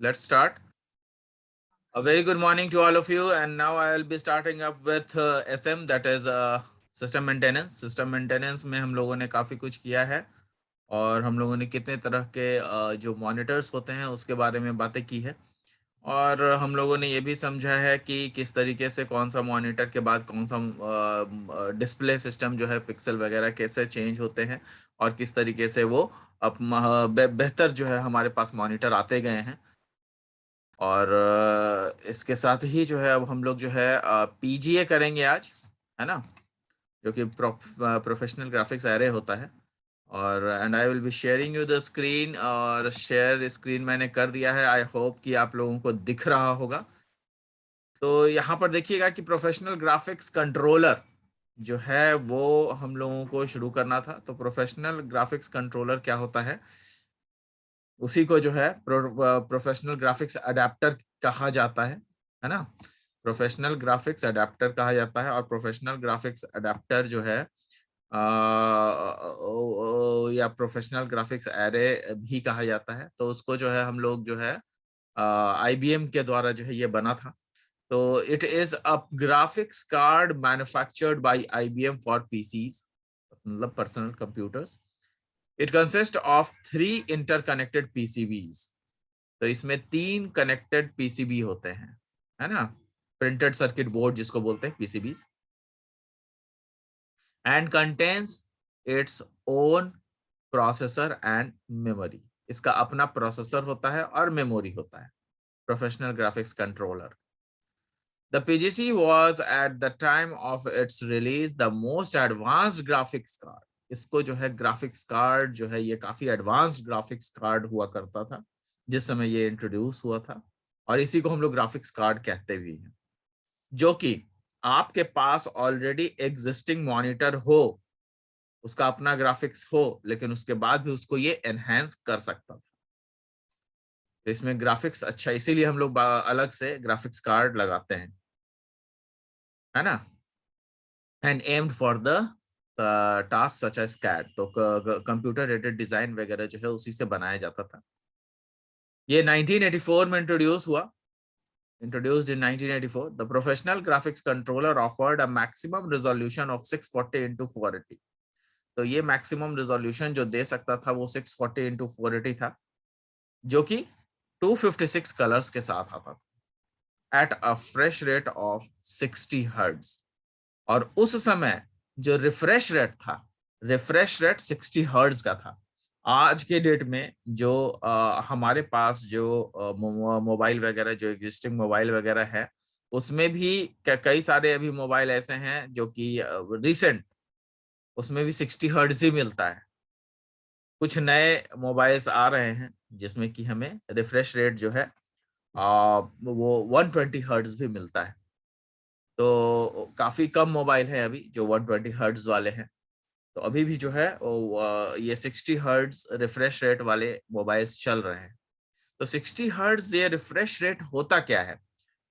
let's start. A very good morning to all of you, and now I will be starting up with SM, that is system maintenance. System maintenance में हम लोगों ने काफ़ी कुछ किया है और हम लोगों ने कितने तरह के जो मॉनिटर्स होते हैं उसके बारे में बातें की है और हम लोगों ने ये भी समझा है कि किस तरीके से कौन सा मॉनिटर के बाद कौन सा डिस्प्ले सिस्टम जो है पिक्सल वगैरह कैसे चेंज होते हैं और किस तरीके से वो अब बेहतर जो है हमारे पास मॉनिटर आते गए हैं। और इसके साथ ही जो है अब हम लोग जो है पीजीए करेंगे आज, है ना, जो कि प्रोफेशनल ग्राफिक्स एरे होता है। और and I will be sharing you the screen, और शेयर स्क्रीन मैंने कर दिया है। आई होप कि आप लोगों को दिख रहा होगा। तो यहाँ पर देखिएगा कि प्रोफेशनल ग्राफिक्स कंट्रोलर जो है वो हम लोगों को शुरू करना था। तो प्रोफेशनल ग्राफिक्स कंट्रोलर क्या होता है, उसी को जो है प्रोफेशनल ग्राफिक्स अडेप्टर कहा जाता है ना। प्रोफेशनल ग्राफिक्स अडेप्टर कहा जाता है और प्रोफेशनल ग्राफिक्स अडेप्टर जो है या प्रोफेशनल ग्राफिक्स एरे भी कहा जाता है। तो उसको जो है हम लोग जो है आईबीएम के द्वारा जो है ये बना था। तो it is a graphics card manufactured by IBM for PCs, मतलब personal computers. It consist of 3 interconnected PCBs. तो इसमें 3 कनेक्टेड पीसीबी होते हैं, है ना, प्रिंटेड सर्किट बोर्ड जिसको बोलते हैं PCBs. And contains its own processor and memory. इसका अपना प्रोसेसर होता है और मेमोरी होता है। Professional graphics controller, the PGC was at the time of its release the most advanced graphics card. इसको जो है ग्राफिक्स कार्ड जो है ये काफी एडवांस्ड ग्राफिक्स कार्ड हुआ करता था जिस समय ये इंट्रोड्यूस हुआ था, और इसी को हम लोग ग्राफिक्स कार्ड कहते भी हैं। जो कि आपके पास ऑलरेडी एग्जिस्टिंग मॉनिटर हो, उसका अपना ग्राफिक्स हो, लेकिन उसके बाद भी उसको ये एनहेंस कर सकता था। तो इसमें ग्राफिक्स अच्छा, इसीलिए हम लोग अलग से ग्राफिक्स कार्ड लगाते हैं, है ना। And aimed for the task such as CAD. तो कंप्यूटर एडेड डिजाइन वगैरह जो है उसी से बनाया जाता था। ये 1984 में इंट्रोड्यूस हुआ, introduced in 1984. The professional graphics controller offered a maximum resolution of 640 into 480. तो ये मैक्सिमम रेजोल्यूशन जो दे सकता था वो 640 into 480 था, जो कि 256 कलर्स के साथ आता था at a fresh rate of 60 hertz. और उस समय जो रिफ्रेश रेट था, रिफ्रेश रेट 60 हर्ट्ज का था। आज के डेट में जो हमारे पास जो मोबाइल वगैरह, जो एग्जिस्टिंग मोबाइल वगैरह है, उसमें भी कई सारे अभी मोबाइल ऐसे हैं जो कि रिसेंट, उसमें भी 60 हर्ट्ज ही मिलता है। कुछ नए मोबाइल्स आ रहे हैं जिसमें कि हमें रिफ्रेश रेट जो है वो 120 हर्ट्ज भी मिलता है। तो काफी कम मोबाइल है अभी जो 120 हर्ट्ज वाले हैं। तो अभी भी जो है ये 60 हर्ट्ज रिफ्रेश रेट वाले मोबाइल्स चल रहे हैं। तो 60 हर्ट्ज ये रिफ्रेश रेट होता क्या है?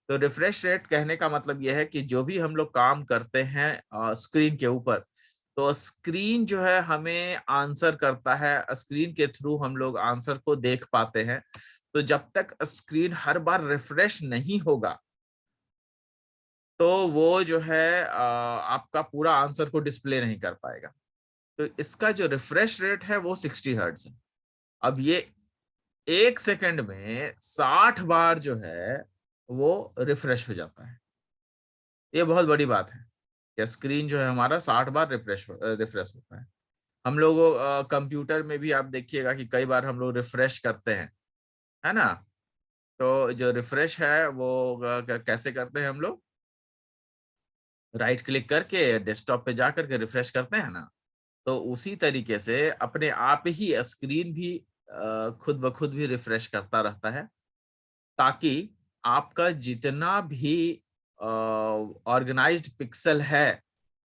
तो रिफ्रेश रेट कहने का मतलब यह है कि जो भी हम लोग काम करते हैं स्क्रीन के ऊपर, तो स्क्रीन जो है हमें आंसर करता है, स्क्रीन के थ्रू हम लोग आंसर को देख पाते हैं। तो जब तक स्क्रीन हर बार रिफ्रेश नहीं होगा, तो वो जो है आपका पूरा आंसर को डिस्प्ले नहीं कर पाएगा। तो इसका जो रिफ्रेश रेट है वो 60 हर्ट्ज है। अब ये 1 सेकंड में 60 बार जो है वो रिफ्रेश हो जाता है। ये बहुत बड़ी बात है कि स्क्रीन जो है हमारा 60 बार रिफ्रेश होता है। हम लोगों कंप्यूटर में भी आप देखिएगा कि कई बार हम लोग रिफ्रेश करते हैं, है ना। तो जो रिफ्रेश है वो कैसे करते हैं हम लोग? राइट क्लिक करके डेस्कटॉप पे जा करके रिफ्रेश करते हैं ना। तो उसी तरीके से अपने आप ही स्क्रीन भी खुद ब खुद भी रिफ्रेश करता रहता है, ताकि आपका जितना भी ऑर्गेनाइज्ड पिक्सल है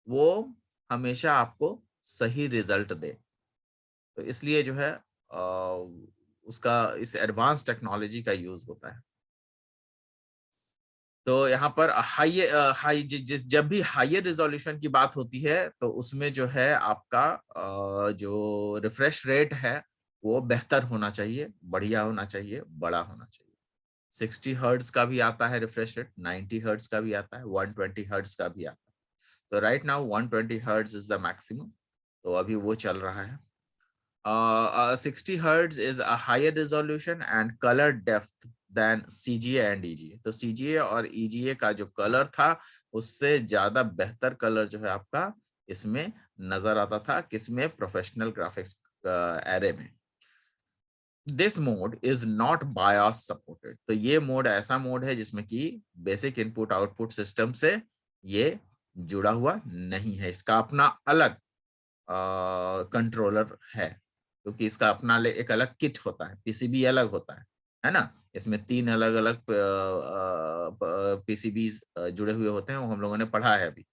वो हमेशा आपको सही रिजल्ट दे। तो इसलिए जो है उसका इस एडवांस टेक्नोलॉजी का यूज होता है। तो यहाँ पर हाई जब भी हायर रिजोल्यूशन की बात होती है तो उसमें जो है आपका जो रिफ्रेश रेट है वो बेहतर होना चाहिए, बढ़िया होना चाहिए, बड़ा होना चाहिए। 60 हर्ट्ज का भी आता है रिफ्रेश रेट, 90 हर्ट्ज का भी आता है, 120 हर्ट्ज का भी आता है। तो right now 120 hertz is the maximum, तो अभी वो चल रहा है। 60 hertz is a higher resolution and color depth than CGA and EGA। तो CGA और EGA का जो कलर था उससे ज्यादा बेहतर कलर जो है आपका इसमें नजर आता था, किसमें? प्रोफेशनल ग्राफिक्स एरे में। This mode is not BIOS supported. तो ये मोड ऐसा मोड है जिसमें कि बेसिक इनपुट आउटपुट सिस्टम से ये जुड़ा हुआ नहीं है, इसका अपना अलग कंट्रोलर है, क्योंकि इसका अपना एक अलग किट होता है, पीसीबी अलग होता है ना। इसमें 3 अलग अलग पीसीबीज जुड़े हुए होते हैं, वो हम लोगों ने पढ़ा है अभी।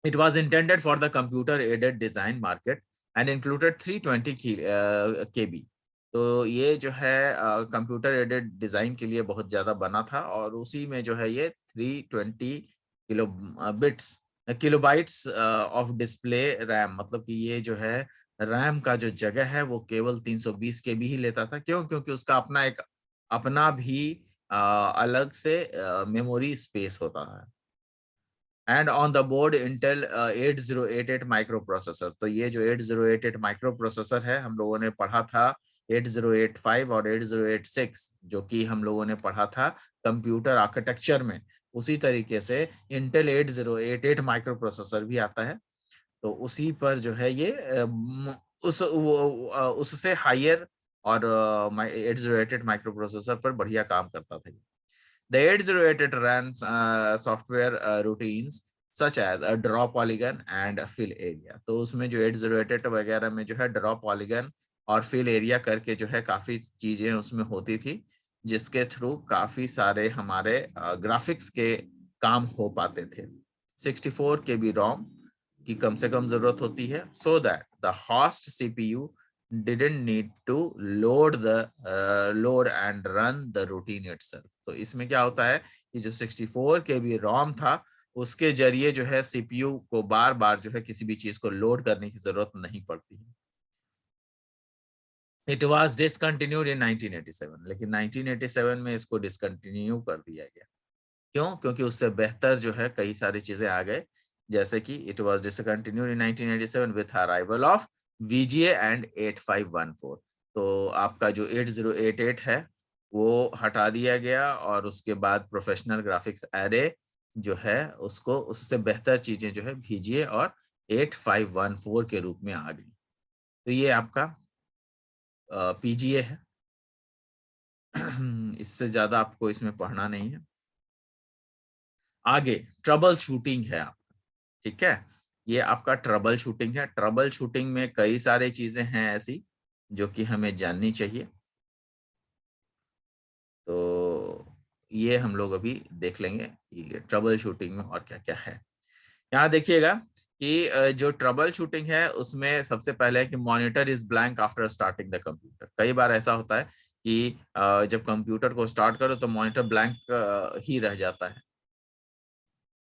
It was intended for the computer aided design market and included 320 KB। तो ये जो है कंप्यूटर एडेड डिजाइन के लिए बहुत ज्यादा बना था, और उसी में जो है ये 320 किलोबाइट्स ऑफ डिस्प्ले रैम, मतलब कि ये जो है रैम का जो जगह है वो केवल 320 केबी ही लेता था। क्यों? क्योंकि उसका अपना एक अपना भी अलग से मेमोरी स्पेस होता है। And on the board Intel 8088 micro processor. तो ये जो 8088 माइक्रो प्रोसेसर है हम लोगों ने पढ़ा था 8085 और 8086, जो कि हम लोगों ने पढ़ा था कंप्यूटर आर्किटेक्चर में। उसी तरीके से इंटेल 8088 माइक्रो प्रोसेसर भी आता है, तो उसी पर जो है ये उससे हायर और 8088 माइक्रो प्रोसेसर पर बढ़िया काम करता था। The 8088 runs software routines such as a draw polygon and a fill area। तो उसमें जो 8088 वगैरह में जो है ड्रॉ पॉलीगन और फिल एरिया करके जो है काफी चीजें उसमें होती थी, जिसके थ्रू काफी सारे हमारे ग्राफिक्स के काम हो पाते थे। 64 KB रोम की कम से कम जरूरत होती है, so that the host CPU didn't need to load and run the routine itself। तो इसमें क्या होता है कि जो 64 KB रोम था उसके जरिए जो है सीपीयू को बार बार जो है किसी भी चीज को लोड करने की जरूरत नहीं पड़ती है। इट वॉज डिसकंटिन्यूड इन 1987, लेकिन 1987 में इसको डिसकंटिन्यू कर दिया गया। क्यों? क्योंकि उससे बेहतर जो है कई सारी चीजें आ गए, जैसे कि it was discontinued in 1987 with arrival of VGA and 8514। तो आपका जो 8088 है वो हटा दिया गया, और उसके बाद प्रोफेशनल ग्राफिक्स एरे जो है उसको उससे बेहतर चीजें जो है VGA और 8514 के रूप में आ गई। तो ये आपका PGA है। इससे ज्यादा आपको इसमें पढ़ना नहीं है। आगे ट्रबल शूटिंग है आपका, ठीक है। ये आपका ट्रबल शूटिंग है। ट्रबल शूटिंग में कई सारी चीजें हैं ऐसी जो कि हमें जाननी चाहिए, तो ये हम लोग अभी देख लेंगे कि ट्रबल शूटिंग में और क्या क्या है। यहाँ देखिएगा कि जो ट्रबल शूटिंग है उसमें सबसे पहले है कि monitor is blank after starting the computer. कई बार ऐसा होता है कि जब कंप्यूटर को स्टार्ट करो तो मॉनिटर ब्लैंक ही रह जाता है,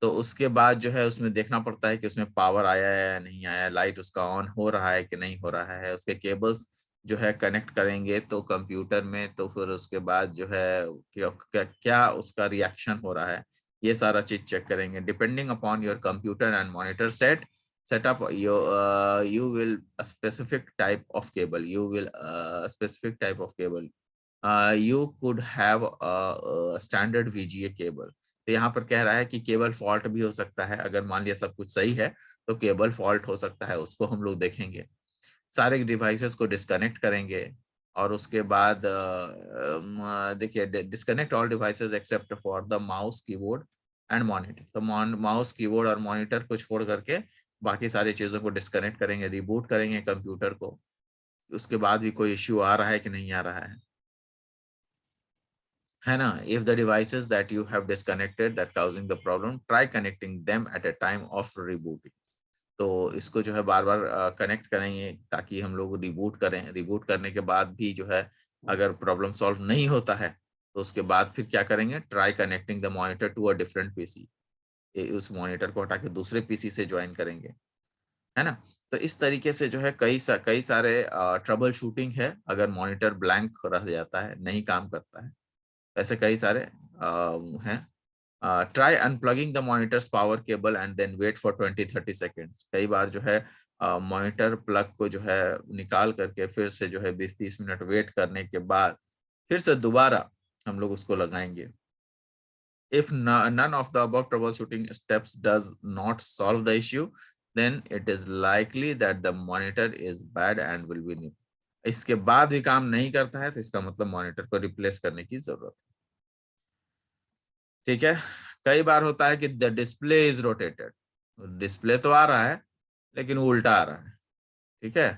तो उसके बाद जो है उसमें देखना पड़ता है कि उसमें पावर आया है या नहीं आया, लाइट उसका ऑन हो रहा है कि नहीं हो रहा है, उसके केबल्स जो है कनेक्ट करेंगे तो कंप्यूटर में, तो फिर उसके बाद जो है क्या उसका रिएक्शन हो रहा है, ये सारा चीज चेक करेंगे। Depending upon your computer and monitor setup, you will a specific type of cable, you will specific type of cable, you could have a standard VGA cable। तो यहाँ पर कह रहा है कि केबल फॉल्ट भी हो सकता है, अगर मान लिया सब कुछ सही है तो केबल फॉल्ट हो सकता है, उसको हम लोग देखेंगे। सारे डिवाइसेस को डिस्कनेक्ट करेंगे, और उसके बाद देखिए disconnect all devices except for the mouse keyboard and monitor. तो माउस कीबोर्ड और मॉनिटर को छोड़ करके बाकी सारी चीजों को डिस्कनेक्ट करेंगे, रिबूट करेंगे कंप्यूटर को। उसके बाद भी कोई इश्यू आ रहा है कि नहीं आ रहा है ना। If the devices that you have disconnected that causing the problem, try connecting them at a time of rebooting. तो इसको जो है बार बार कनेक्ट करेंगे ताकि हम लोग रिबूट करें। रिबूट करने के बाद भी जो है अगर प्रॉब्लम सॉल्व नहीं होता है तो उसके बाद फिर क्या करेंगे, try connecting the monitor to a different PC. उस मॉनिटर को हटा के दूसरे पीसी से ज्वाइन करेंगे, है ना। तो इस तरीके से जो है कई सारे ट्रबल शूटिंग है अगर मॉनिटर ब्लैंक रह जाता है, नहीं काम करता है। ऐसे कई सारे हैं। Try unplugging the monitors power cable and then wait for 20-30 seconds. कई बार जो है मॉनिटर प्लग को जो है निकाल करके फिर से जो है 20-30 मिनट वेट करने के बाद फिर से दोबारा हम लोग उसको लगाएंगे। If none of the above troubleshooting steps does not solve the issue, then it is likely that the monitor is bad and will be new. इसके बाद भी काम नहीं करता है तो इसका मतलब मॉनिटर को रिप्लेस करने की जरूरत है। ठीक है। कई बार होता है कि the display is rotated, display तो आ रहा है लेकिन वो उल्टा आ रहा है। ठीक है।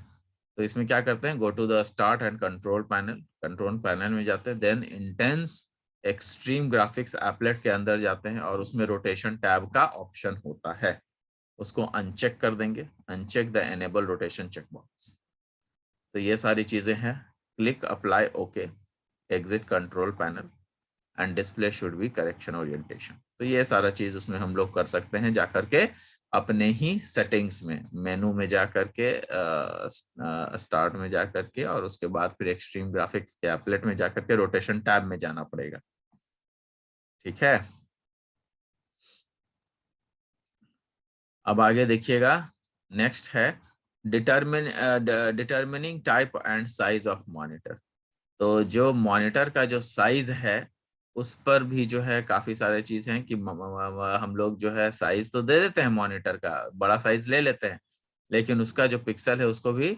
तो इसमें क्या करते हैं, go to the start and control panel, control panel में जाते हैं, then Intel extreme graphics applet के अंदर जाते हैं और उसमें रोटेशन टैब का ऑप्शन होता है, उसको अनचेक कर देंगे, uncheck the enable rotation check box. तो ये सारी चीजें हैं। Click apply okay, exit control panel and display should be correction orientation. तो ये सारा चीज उसमें हम लोग कर सकते हैं जाकर के अपने ही सेटिंग्स में, मेनू में जाकर के, स्टार्ट में जाकर के, और उसके बाद फिर एक्सट्रीम ग्राफिक्स के एप्लेट में जाकर के रोटेशन टैब में जाना पड़ेगा। ठीक है। अब आगे देखिएगा, नेक्स्ट है determining type and size of monitor. तो जो मॉनिटर का जो साइज है उस पर भी जो है काफी सारे चीज हैं कि हम लोग जो है साइज तो दे देते हैं, मॉनिटर का बड़ा साइज ले लेते हैं, लेकिन उसका जो पिक्सल है उसको भी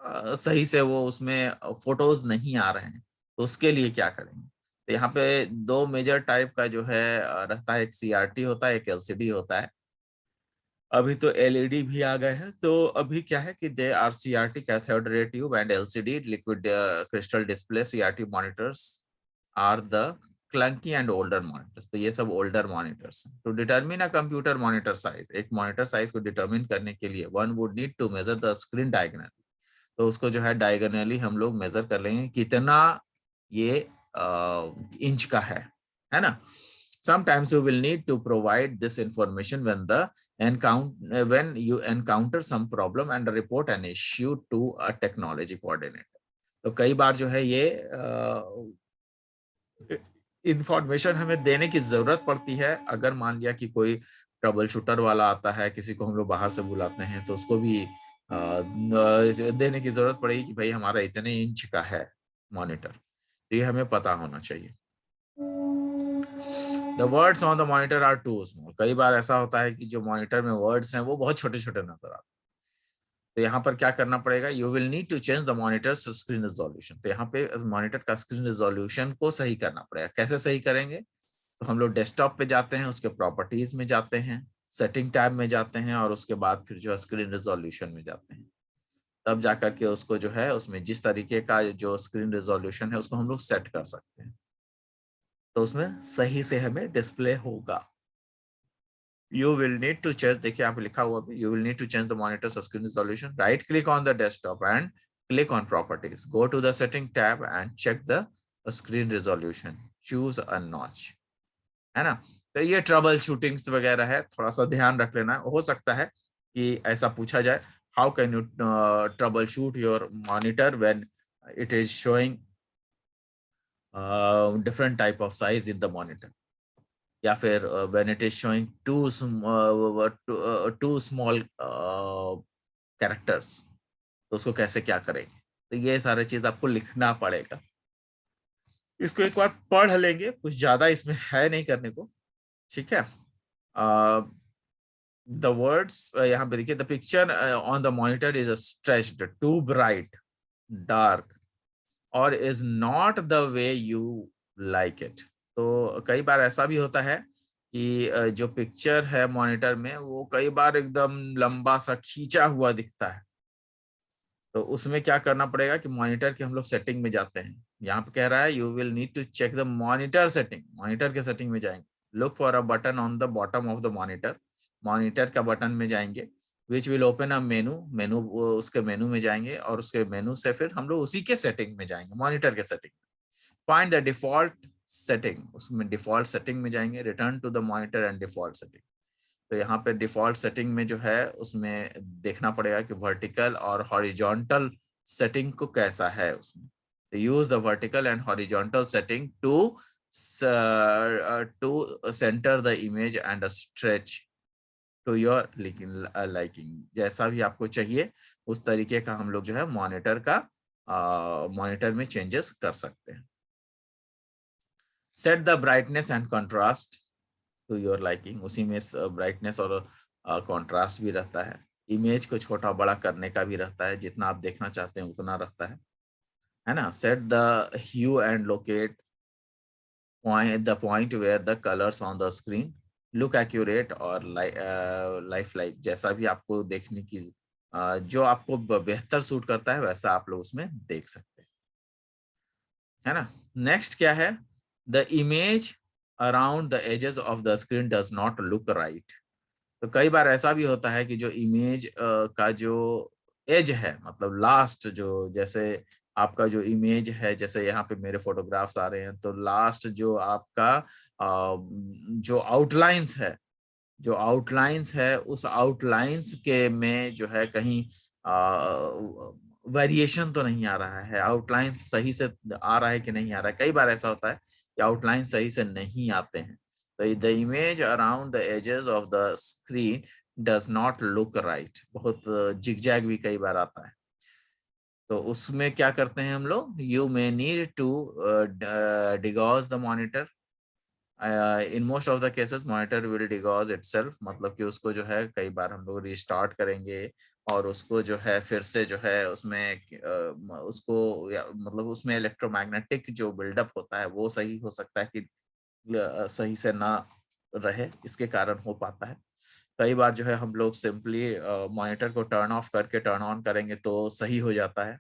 सही से वो उसमें फोटोज नहीं आ रहे हैं, तो उसके लिए क्या करेंगे। तो यहाँ पे दो मेजर टाइप का जो है रहता है, एक CRT होता है, एक LCD होता है। अभी तो LED भी आ गए हैं। तो अभी क्या है कि they are CRT cathode ray tube and LCD liquid crystal display CRT monitors are the clunky and older monitors. तो ये सब ओल्डर मॉनिटर्स हैं। To determine a computer monitor size, एक मॉनिटर साइज को डिटरमिन करने के लिए one would need to measure the screen diagonal. तो उसको जो है डायगोनली हम लोग मेजर कर लेंगे कितना ये इंच का है ना। Sometimes you will need to provide this information when you encounter some problem and report an issue to a technology coordinator. तो कई बार जो है ये इंफॉर्मेशन हमें देने की जरूरत पड़ती है। अगर मान लिया कि कोई ट्रबल शूटर वाला आता है, किसी को हम लोग बाहर से बुलाते हैं, तो उसको भी देने की जरूरत पड़ेगी कि भाई हमारा इतने इंच का है मॉनिटर, तो ये हमें पता होना चाहिए। The words on the monitor are too small. कई बार ऐसा होता है कि जो मॉनिटर में वर्ड्स हैं वो बहुत छोटे छोटे नजर आते हैं। तो यहाँ पर क्या करना पड़ेगा, you will need to change the monitor screen resolution. तो यहाँ पे मॉनिटर का स्क्रीन रिजोल्यूशन को सही करना पड़ेगा। कैसे सही करेंगे, तो हम लोग डेस्कटॉप पे जाते हैं, उसके प्रॉपर्टीज में जाते हैं, सेटिंग टैब में जाते हैं, और उसके बाद फिर जो है स्क्रीन रिजोल्यूशन में जाते हैं। तब जाकर के उसको जो है उसमें जिस तरीके का जो स्क्रीन रिजोल्यूशन है उसको हम लोग सेट कर सकते हैं, तो उसमें सही से हमें डिस्प्ले होगा। You will need to change, देखिए यहाँ पे लिखा हुआ भी, you will need to change the monitor's screen resolution. Right click on the desktop and click on properties. Go to the setting tab and check the screen resolution. Choose a notch. है ना। तो ये trouble shootings वगैरह है, थोड़ा सा ध्यान रख लेना। हो सकता है कि ऐसा पूछा जाए, how can you troubleshoot your monitor when it is showing different type of size in the monitor, या फिर when it is showing too small characters, तो उसको कैसे क्या करेंगे। तो ये सारी चीज आपको लिखना पड़ेगा। इसको एक बार पढ़ लेंगे, कुछ ज्यादा इसमें है नहीं करने को। ठीक है। द वर्ड्स यहाँ पे देखिए, the picture on the monitor is stretched, too bright, dark, और is not the way you like it. तो कई बार ऐसा भी होता है कि जो पिक्चर है मॉनिटर में वो कई बार एकदम लंबा सा खींचा हुआ दिखता है। तो उसमें क्या करना पड़ेगा कि मॉनिटर की हम लोग सेटिंग में जाते हैं। यहाँ पे कह रहा है you will need to check the monitor setting, monitor के सेटिंग में जाएंगे। Look for a button on the bottom of the monitor, monitor का बटन में जाएंगे, विच विल ओपन अ मेनू उसके मेनू में जाएंगे, और उसके मेनू से फिर हम लोग उसी के सेटिंग में जाएंगे, मॉनिटर के setting. Find the default setting, उसमें डिफॉल्ट सेटिंग में जाएंगे, return to the monitor and default setting. तो यहाँ पे डिफॉल्ट सेटिंग में जो है उसमें देखना पड़ेगा कि वर्टिकल और हॉरिजॉन्टल सेटिंग को कैसा है उसमें। तो use the vertical and horizontal setting to centre the image and stretch to your liking. जैसा भी आपको चाहिए उस तरीके का हम लोग जो है मॉनिटर में चेंजेस कर सकते हैं। Set the brightness and contrast to your liking, उसी में ब्राइटनेस और कंट्रास्ट भी रहता है। इमेज को छोटा बड़ा करने का भी रहता है, जितना आप देखना चाहते हैं उतना रहता है ना। Set the hue and locate the point where the colors on the screen look accurate और लाइफ लाइक, जैसा भी आपको देखने की जो आपको बेहतर सूट करता है वैसा आप लोग उसमें देख सकते हैं, है ना। नेक्स्ट क्या है, the image around the edges of the screen does not look right. तो कई बार ऐसा भी होता है कि जो इमेज का जो एज है, मतलब लास्ट जो, जैसे आपका जो इमेज है, जैसे यहाँ पे मेरे फोटोग्राफ्स आ रहे हैं, तो लास्ट जो आपका जो आउटलाइंस है उस आउटलाइंस के में जो है कहीं वेरिएशन तो नहीं आ रहा है, आउटलाइंस सही से आ रहा है कि नहीं आ रहा है। कई बार ऐसा होता है कि आउटलाइन सही से नहीं आते हैं, तो the image around the edges of the screen does not look right, बहुत जिगजैग भी कई बार आता है। तो उसमें क्या करते हैं हम लोग, you may need to degauss the monitor. In most of the cases monitor will degauss itself, मतलब कि उसको जो है कई बार हम लोग रिस्टार्ट करेंगे और उसको जो है फिर से जो है उसमें उसको मतलब उसमें इलेक्ट्रोमैग्नेटिक जो बिल्डअप होता है वो सही हो सकता है कि सही से ना रहे, इसके कारण हो पाता है। कई बार जो है हम लोग सिंपली मॉनिटर को टर्न ऑफ करके टर्न ऑन करेंगे तो सही हो जाता है,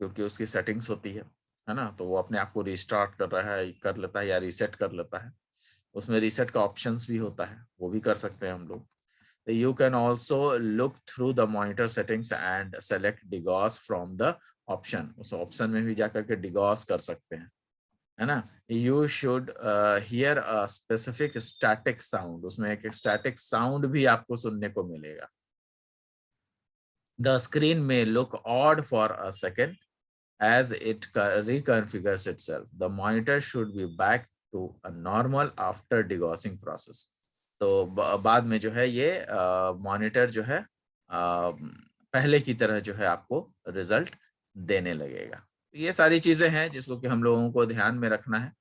क्योंकि उसकी सेटिंग्स होती है ना। तो वो अपने आप को रिस्टार्ट कर लेता है या रीसेट कर लेता है। उसमें रीसेट का ऑप्शंस भी होता है, वो भी कर सकते हैं हम लोग। You can also look through the monitor settings and select degauss from the option, उस ऑप्शन में भी जाकर के डिगॉस कर सकते हैं, है ना। You should hear a specific static sound, उसमें एक स्टैटिक साउंड भी आपको सुनने को मिलेगा। द स्क्रीन में look odd for a second as it reconfigures itself. The monitor should be back to a normal after degaussing process. तो बाद में जो है ये मॉनिटर जो है पहले की तरह जो है आपको रिजल्ट देने लगेगा। ये सारी चीजें हैं जिसको कि हम लोगों को ध्यान में रखना है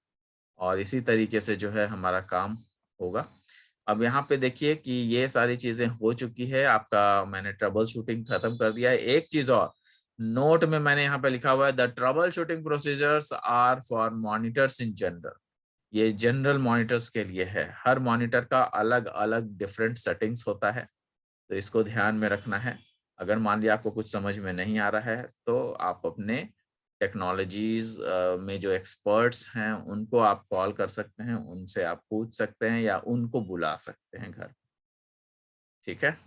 और इसी तरीके से जो है हमारा काम होगा। अब यहाँ पे देखिए कि ये सारी चीजें हो चुकी है, आपका मैंने ट्रबल शूटिंग खत्म कर दिया है। एक चीज और नोट में मैंने यहाँ पे लिखा हुआ है, the troubleshooting procedures are for monitors in general. ये जनरल मॉनिटर्स के लिए है, हर मॉनिटर का अलग अलग डिफरेंट सेटिंग्स होता है, तो इसको ध्यान में रखना है। अगर मान लिया आपको कुछ समझ में नहीं आ रहा है तो आप अपने टेक्नोलॉजीज में जो एक्सपर्ट्स हैं उनको आप कॉल कर सकते हैं, उनसे आप पूछ सकते हैं या उनको बुला सकते हैं घर, ठीक है।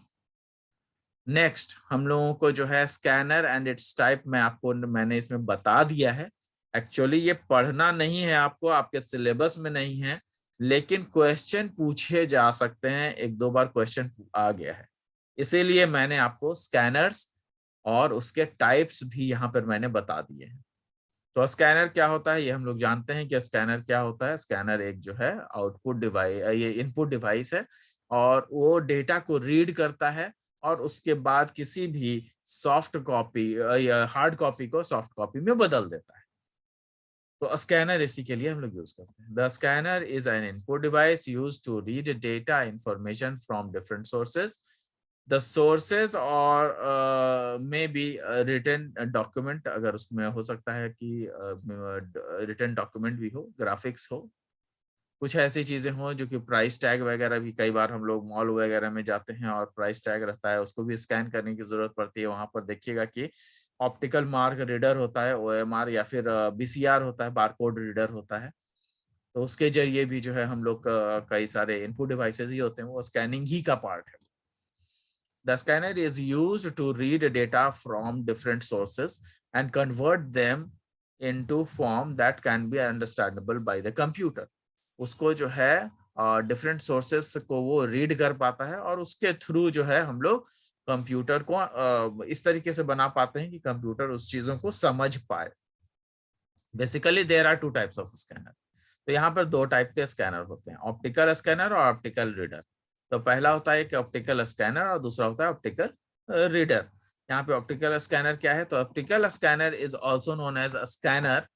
नेक्स्ट हम लोगों को जो है स्कैनर एंड इट्स टाइप में आपको मैंने इसमें बता दिया है। एक्चुअली ये पढ़ना नहीं है आपको, आपके सिलेबस में नहीं है, लेकिन क्वेश्चन पूछे जा सकते हैं, एक दो बार क्वेश्चन आ गया है, इसीलिए मैंने आपको स्कैनर्स और उसके टाइप्स भी यहाँ पर मैंने बता दिए हैं। तो स्कैनर क्या होता है ये हम लोग जानते हैं कि स्कैनर क्या होता है। स्कैनर एक जो है आउटपुट डिवाइस, ये इनपुट डिवाइस है और वो डेटा को रीड करता है और उसके बाद किसी भी सॉफ्ट कॉपी या हार्ड कॉपी को सॉफ्ट कॉपी में बदल देता है। तो स्कैनर इसी के लिए हम लोग यूज करते हैं। The scanner is an input device used to read data information from different sources. The sources और मे बी रिटन डॉक्यूमेंट, अगर उसमें हो सकता है कि रिटन डॉक्यूमेंट भी हो, ग्राफिक्स हो, कुछ ऐसी चीजें हो जो कि प्राइस टैग वगैरह भी, कई बार हम लोग मॉल वगैरह में जाते हैं और प्राइस टैग रहता है, उसको भी स्कैन करने की जरूरत पड़ती है। वहां पर देखिएगा कि ऑप्टिकल मार्क रीडर होता है, ओएमआर या फिर बीसीआर होता है, बारकोड रीडर होता है। तो उसके जरिए भी जो है हम लोग कई सारे इनपुट डिवाइसेस ही होते हैं, वो स्कैनिंग ही का पार्ट है। The scanner is used to read data from different sources and convert them into form that can be understandable by the computer. उसको जो है डिफरेंट सोर्सेस को वो रीड कर पाता है और उसके थ्रू जो है हम लोग कंप्यूटर को इस तरीके से बना पाते हैं कि कंप्यूटर उस चीजों को समझ पाए। Basically there are two types of scanner. तो यहाँ पर दो टाइप के स्कैनर होते हैं, ऑप्टिकल स्कैनर और ऑप्टिकल रीडर। तो पहला होता है कि ऑप्टिकल स्कैनर और दूसरा होता है ऑप्टिकल रीडर। यहाँ पे ऑप्टिकल स्कैनर क्या है, तो optical scanner is also known as a scanner.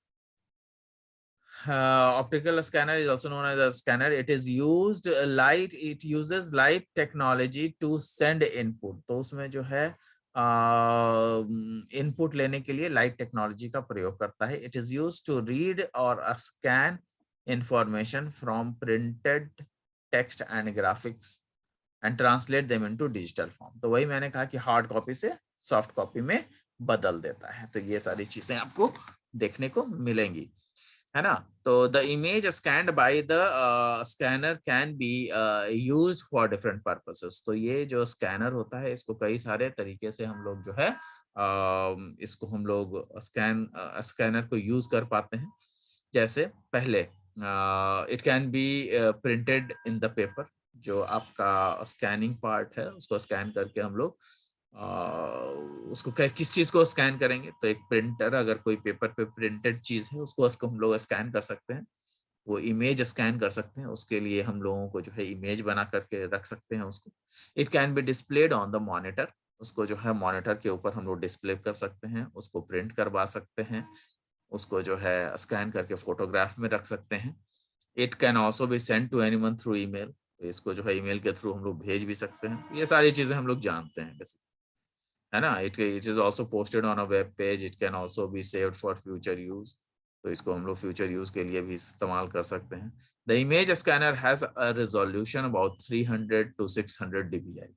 Optical scanner is also known as a scanner. It is used light, it uses light technology to send input. तो उसमें जो है input लेने के लिए लाइट टेक्नोलॉजी का प्रयोग करता है। It is used to read और scan information from printed text and graphics and translate them into digital form. तो वही मैंने कहा कि हार्ड कॉपी से सॉफ्ट कॉपी में बदल देता है। तो ये सारी चीजें आपको देखने को मिलेंगी, है ना। तो the image scanned by the scanner can be used for different purposes. तो ये जो स्कैनर होता है इसको कई सारे तरीके से हम लोग जो है इसको हम लोग स्कैनर को यूज कर पाते हैं। जैसे पहले it can be printed in the paper. जो आपका स्कैनिंग पार्ट है उसको स्कैन करके हम लोग उसको किस चीज को स्कैन करेंगे, तो एक प्रिंटर, अगर कोई पेपर पे प्रिंटेड चीज है उसको हम लोग स्कैन कर सकते हैं। वो इमेज स्कैन कर सकते हैं, उसके लिए हम लोगों को जो है इमेज बना करके रख सकते हैं उसको। It can be displayed on the monitor. उसको जो है मॉनिटर के ऊपर हम लोग डिस्प्ले कर सकते हैं, उसको प्रिंट करवा सकते हैं, उसको जो है स्कैन करके फोटोग्राफ में रख सकते हैं। It can also be send to anyone through email. इसको जो है ईमेल के थ्रू हम लोग भेज भी सकते हैं। ये सारी चीजें हम लोग जानते हैं वैसे, है ना। It is also posted on a web page. It can also be saved for future use. तो इसको हम लोग फ्यूचर यूज के लिए भी इस्तेमाल कर सकते हैं। The image scanner has a resolution about 300 to 600 dpi।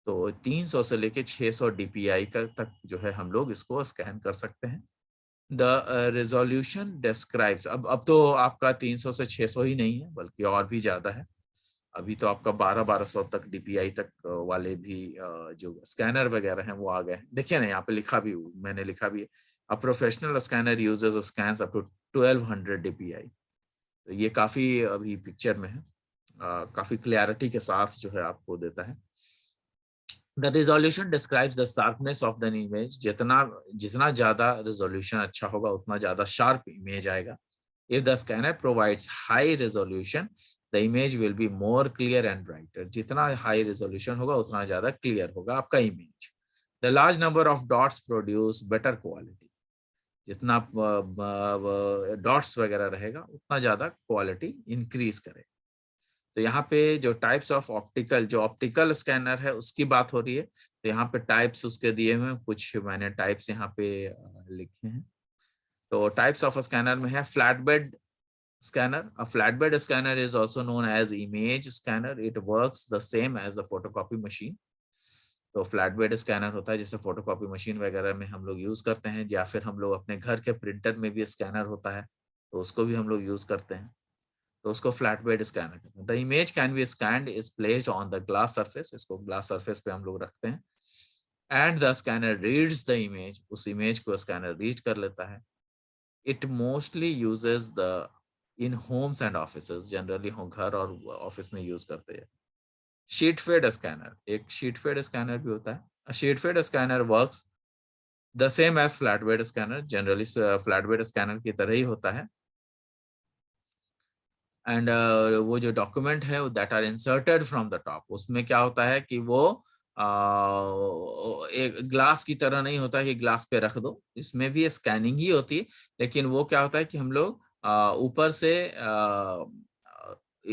तो 300 से लेके 600 dpi का तक जो है हम लोग इसको स्कैन कर सकते हैं। द रेजोल्यूशन डिस्क्राइब्स, अब तो आपका 300 से 600 ही नहीं है बल्कि और भी ज्यादा है। अभी तो आपका 1200 तक डीपीआई तक वाले भी जो स्कैनर वगैरह हैं वो आ गए हैं। देखिए ना यहाँ पे लिखा भी, मैंने लिखा भी है, a professional scanner uses scans up to 1200 DPI. तो ये काफी अभी पिक्चर में है, काफी क्लैरिटी के साथ जो है आपको देता है। The resolution describes the sharpness of the image. जितना ज्यादा रिजोल्यूशन अच्छा होगा उतना ज्यादा शार्प इमेज आएगा। If the scanner provides high resolution, the image will be more clear and brighter. जितना high resolution होगा उतना ज्यादा clear होगा आपका image. The large number of dots produce better quality. जितना dots वगैरह रहेगा उतना ज्यादा quality increase करेगा। तो यहाँ पे जो टाइप्स ऑफ ऑप्टिकल स्कैनर है उसकी बात हो रही है। तो यहाँ पे टाइप्स उसके दिए हुए, कुछ मैंने टाइप्स यहाँ पे लिखे हैं। तो टाइप्स ऑफ स्कैनर में है flat bed scanner. A flatbed scanner is also known as image scanner. It works the same as the photocopy machine. तो फ्लैटबेड स्कैनर होता है जैसे फोटोकॉपी मशीन वगैरह में हम लोग यूज करते हैं, या फिर हम लोग अपने घर के प्रिंटर में भी स्कैनर होता है तो उसको भी हम लोग यूज करते हैं। तो उसको फ्लैटबेड स्कैनर कहते हैं। The image can be scanned is placed on the glass surface. इसको ग्लास सरफेस पे हम लोग रखते हैं। And the scanner reads the image. उस इमेज को स्कैनर रीड कर लेता है। It mostly uses the in homes and offices. Generally हम घर और ऑफिस में यूज करते हैं। शीट फेड स्कैनर, एक शीट फेड स्कैनर भी होता है। Sheet fed scanner works the same as flatbed scanner. Generally flatbed scanner की तरह ही होता है। एंड वो जो डॉक्यूमेंट है that are inserted from the top, उसमें क्या होता है कि वो एक ग्लास की तरह नहीं होता कि ग्लास पे रख दो, इसमें भी स्कैनिंग ही होती है। लेकिन वो क्या होता है कि हम लोग ऊपर से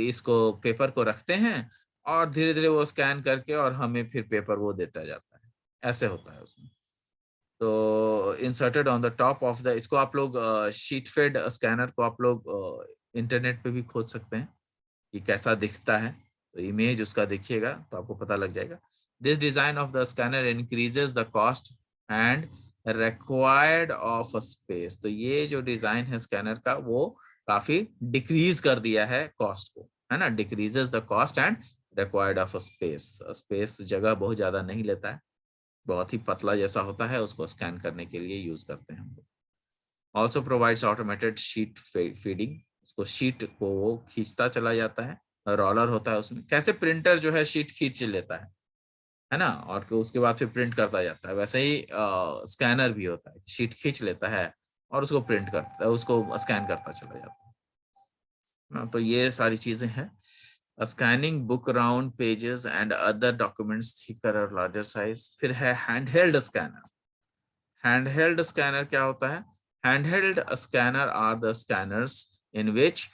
इसको पेपर को रखते हैं और धीरे धीरे वो स्कैन करके और हमें फिर पेपर वो देता जाता है, ऐसे होता है उसमें। तो inserted on the top of the, इसको आप लोग शीट फेड स्कैनर को आप लोग इंटरनेट पे भी खोज सकते हैं कि कैसा दिखता है। तो इमेज उसका देखिएगा तो आपको पता लग जाएगा। This design of the scanner increases the cost and required of space. तो ये जो डिजाइन है स्कैनर का वो काफी डिक्रीज कर दिया है कॉस्ट को, है ना। Decreases the cost and required of space. Space जगह बहुत ज्यादा नहीं लेता है, बहुत ही पतला जैसा होता है, उसको स्कैन करने के लिए यूज करते हैं हम लोग। Also provides automated sheet feeding. उसको शीट को वो खींचता चला जाता है रोलर होता है उसमें, कैसे प्रिंटर जो है शीट खींच लेता है ना, और उसके बाद फिर प्रिंट करता जाता है, वैसे ही स्कैनर भी होता है, शीट खींच लेता है और उसको प्रिंट करता है, उसको स्कैन करता चला जाता है ना। तो ये सारी चीजें हैं। Scanning book round pages and other documents thicker और लार्जर साइज। फिर है हैंडहेल्ड स्कैनर। हैंडहेल्ड स्कैनर क्या होता है? Handheld scanner are the scanners in which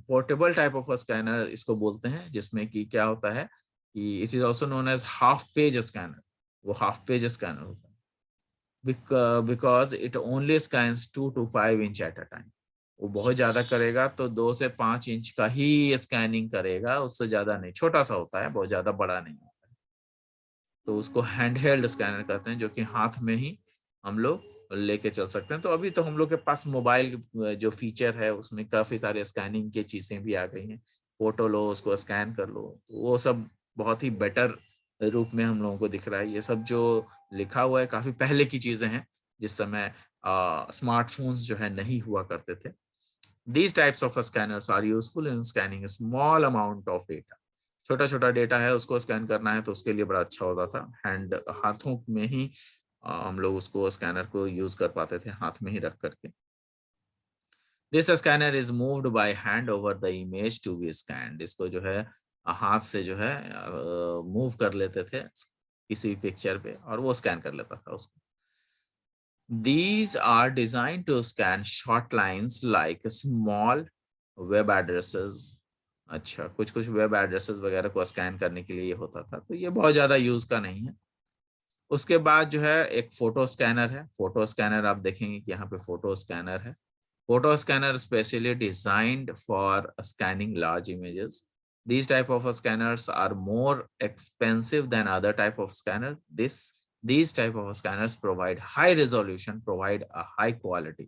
portable type of scanner इसको बोलते हैं, जिसमें कि क्या होता है कि it is also known as half page scanner. वो हाफ पेज स्कैनर होता है because it only scans 2 to 5 inch at a time. वो बहुत ज्यादा करेगा तो 2 से 5 इंच का ही स्कैनिंग करेगा, उससे ज्यादा नहीं, छोटा सा होता है, बहुत ज्यादा बड़ा नहीं होता है। तो उसको हैंडहेल्ड स्कैनर कहते हैं, जो कि हाथ में ही हम लोग लेके चल सकते हैं। तो अभी तो हम लोग के पास मोबाइल जो फीचर है उसमें काफी सारे स्कैनिंग की चीजें भी आ गई हैं। फोटो लो, उसको स्कैन कर लो, वो सब बहुत ही बेटर रूप में हम लोगों को दिख रहा है। ये सब जो लिखा हुआ है काफी पहले की चीजें हैं, जिस समय स्मार्टफोन्स जो है नहीं हुआ करते थे। These types of scanners are useful in scanning a small amount of data. छोटा छोटा डेटा है उसको स्कैन करना है तो उसके लिए बड़ा अच्छा होता था। हैंड हाथों में ही हम लोग उसको स्कैनर को यूज कर पाते थे, हाथ में ही रख करके। This scanner is moved by hand over the image to be scanned. इसको जो है हाथ से जो है मूव कर लेते थे किसी पिक्चर पे और वो स्कैन कर लेता था उसको। These are designed to scan short lines like small web addresses. अच्छा, कुछ कुछ वेब एड्रेसेस वगैरह को स्कैन करने के लिए ये होता था, तो ये बहुत ज्यादा यूज का नहीं है। उसके बाद जो है एक फोटो स्कैनर है। फोटो स्कैनर आप देखेंगे कि यहाँ पे फोटो स्कैनर है। Photo scanner specially designed for scanning large images. These type of scanners are more expensive than other type of scanner. These type of scanners provide high resolution, provide a high quality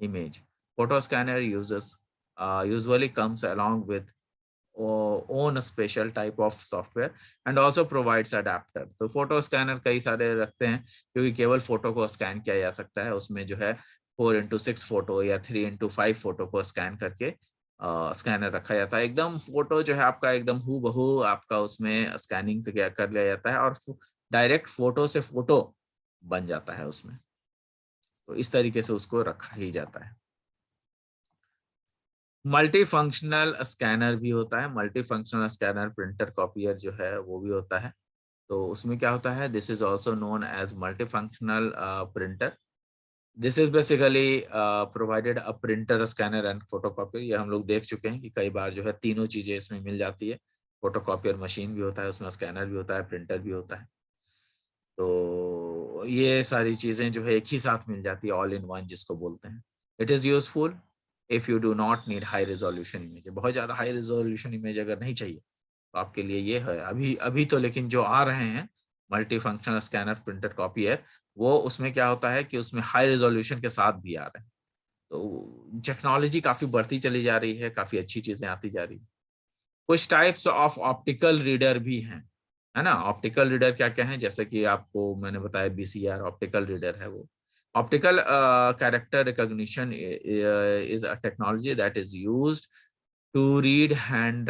image. Photo scanner usually comes along with own special type of software and also provides adapter. तो photo scanner कई सारे रखते हैं क्योंकि केवल photo को scan किया जा सकता है, उसमें जो है 4x6 फोटो या 3x5 फोटो को स्कैन करके स्कैनर रखा जाता है। एकदम फोटो जो है आपका एकदम हूबहू आपका उसमें स्कैनिंग कर लिया जाता है और डायरेक्ट फोटो से फोटो बन जाता है उसमें। तो इस तरीके से उसको रखा ही जाता है। मल्टी फंक्शनल स्कैनर भी होता है। Multi functional scanner printer copier जो है वो भी होता है। तो उसमें क्या होता है, this is also known as multi functional printer. This is basically provided a printer, scanner and photocopier. ये हम लोग देख चुके हैं कि कई बार जो है तीनों चीजें इसमें मिल जाती है। फोटोकॉपियर मशीन भी होता है उसमें, स्कैनर भी होता है, प्रिंटर भी होता है। तो ये सारी चीजें जो है एक ही साथ मिल जाती है, ऑल इन वन जिसको बोलते हैं। It is useful if you do not need high resolution image. बहुत ज्यादा हाई रेजोल्यूशन इमेज अगर नहीं चाहिए तो आपके लिए ये है। अभी अभी तो लेकिन जो आ रहे हैं multi functional scanner printer copier, वो उसमें क्या होता है कि उसमें हाई रेजोल्यूशन के साथ भी आ रहे हैं। तो टेक्नोलॉजी काफी बढ़ती चली जा रही है, काफी अच्छी चीजें आती जा रही है। कुछ टाइप्स ऑफ ऑप्टिकल रीडर भी हैं, है ना। ऑप्टिकल रीडर क्या क्या है, जैसे कि आपको मैंने बताया बीसीआर ऑप्टिकल रीडर है। वो optical character recognition is a technology that is used to read hand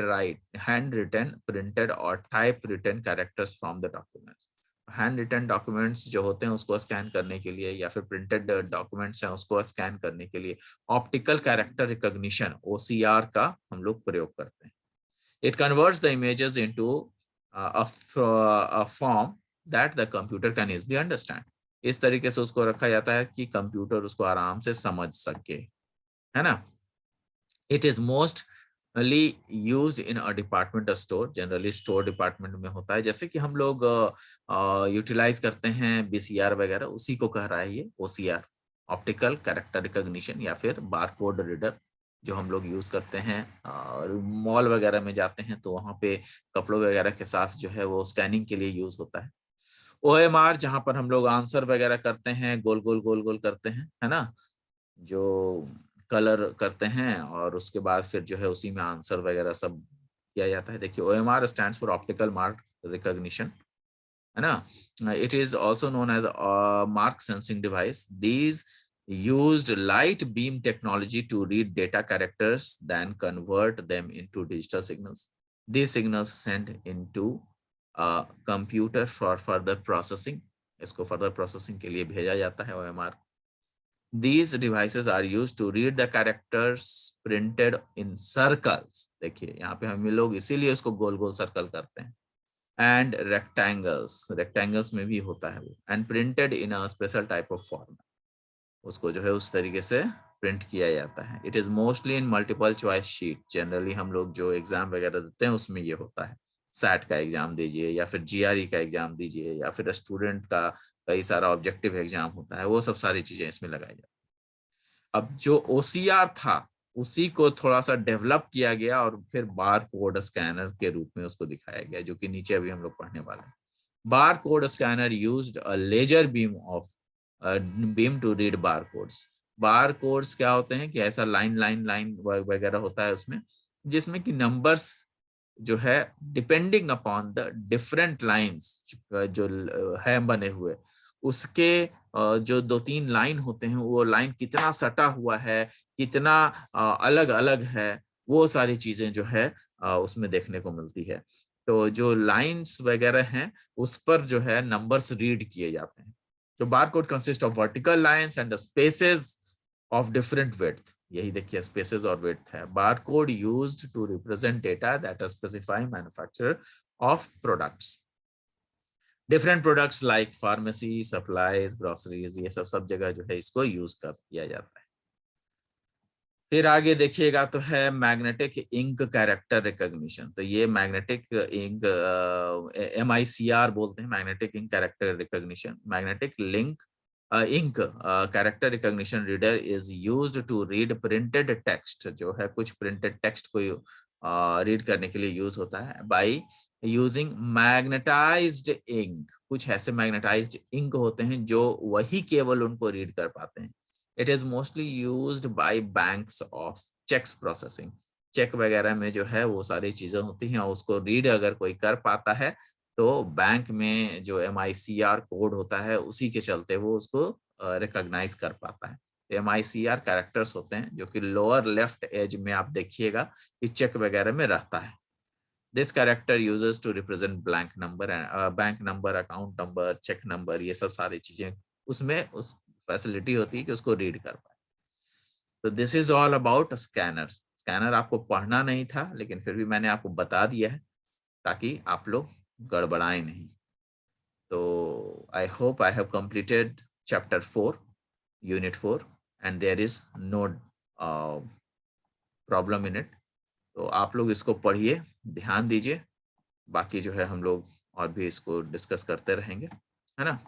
written printed और type written characters from the documents. Hand written documents जो होते हैं उसको स्कैन करने के लिए, या फिर प्रिंटेड डॉक्यूमेंट्स हैं उसको स्कैन करने के लिए ऑप्टिकल कैरेक्टर रिकॉग्निशन ओसीआर का हम लोग प्रयोग करते हैं। It converts the images into a form that the computer can easily understand. इस तरीके से उसको रखा जाता है कि कंप्यूटर उसको आराम से समझ सके, है ना। It is mostly used in a department store. Generally store department में होता है। जैसे कि हम लोग यूटिलाइज करते हैं बीसीआर वगैरह, उसी को कह रहा है ये ओसीआर, ऑप्टिकल कैरेक्टर रिकॉग्निशन, या फिर बारकोड रीडर जो हम लोग यूज करते हैं। और मॉल वगैरह में जाते हैं तो वहाँ पे कपड़ों वगैरह के साथ जो है वो स्कैनिंग के लिए यूज होता है। ओएमआर, जहाँ पर हम लोग आंसर वगैरह करते हैं, गोल गोल गोल गोल करते हैं, है ना, जो कलर करते हैं और उसके बाद फिर जो है उसी में आंसर वगैरह सब किया जाता है। देखिए OMR stands for optical mark recognition, है ना। It is also known as mark sensing device. These used light beam technology to read data characters, then convert them into digital signals. These signals sent into a computer for further processing. इसको further processing के लिए भेजा जाता है OMR. These devices are used to read the characters printed in circles. देखिए यहाँ पे हम लोग इसीलिए उसको गोल गोल सर्कल करते हैं. And rectangles में भी होता है वो. And printed in a special type of format. उसको जो है उस तरीके से प्रिंट किया जाता है. It is mostly in multiple choice sheet. Generally हम लोग जो एग्जाम वगैरह देते हैं उसमें ये होता है. सैट का एग्जाम दीजिए या फिर जीआरई का एग्जाम दीजिए या फिर स्टूडेंट का कई सारा ऑब्जेक्टिव एग्जाम होता है, वो सब सारी चीजें इसमें लगाई जाती है. अब जो ओसीआर था उसी को थोड़ा सा डेवलप किया गया और फिर बार कोड स्कैनर के रूप में उसको दिखाया गया, जो कि नीचे अभी हम लोग पढ़ने वाले हैं. Bar code scanner used a laser beam to read bar codes. Bar codes क्या होते हैं कि ऐसा लाइन वगैरह होता है उसमें, जिसमें कि नंबर्स जो है depending upon the different lines जो है बने हुए, उसके जो 2-3 लाइन होते हैं वो लाइन कितना सटा हुआ है, कितना अलग अलग है, वो सारी चीजें जो है उसमें देखने को मिलती है. तो जो लाइंस वगैरह हैं उस पर जो है नंबर्स रीड किए जाते हैं. तो barcode consist of vertical lines and the spaces of different width. यही देखिए स्पेसेस और विड्थ है. Barcode used to represent data that specify manufacturer of products. Different products like pharmacy, supplies, groceries, ये सब जगह जो है इसको यूज कर किया जाता है. फिर आगे देखिएगा तो है मैग्नेटिक इंक कैरेक्टर रिकॉग्निशन. तो ये मैग्नेटिक इंक MICR बोलते हैं, magnetic ink character recognition. Magnetic link ink character recognition reader is used to read printed text. जो है कुछ प्रिंटेड टेक्स्ट को रीड करने के लिए यूज होता है बाय यूजिंग मैग्नेटाइज्ड इंक. कुछ ऐसे मैग्नेटाइज्ड इंक होते हैं जो वही केवल उनको रीड कर पाते हैं. It is mostly used by banks of checks processing. Cheque वगैरह में जो है वो सारी चीजें होती हैं और उसको रीड अगर कोई कर पाता है तो बैंक में जो MICR कोड होता है उसी के चलते वो उसको रिकॉग्नाइज कर पाता है. MICR कैरेक्टर्स होते हैं जो कि लोअर लेफ्ट एज में आप देखिएगा कि चेक वगैरह में रहता है. This character uses to represent blank number and bank number, account number, cheque number, ये सब सारी चीजें उसमें उस फैसिलिटी होती है कि उसको रीड कर पाए. तो this is all about scanner. Scanner आपको पढ़ना नहीं था लेकिन फिर भी मैंने आपको बता दिया है ताकि आप लोग गड़बड़ाएं नहीं. तो I hope I have completed chapter 4 unit 4 and there is no problem in it. तो आप लोग इसको पढ़िए, ध्यान दीजिए. बाकी जो है हम लोग और भी इसको डिस्कस करते रहेंगे, है ना.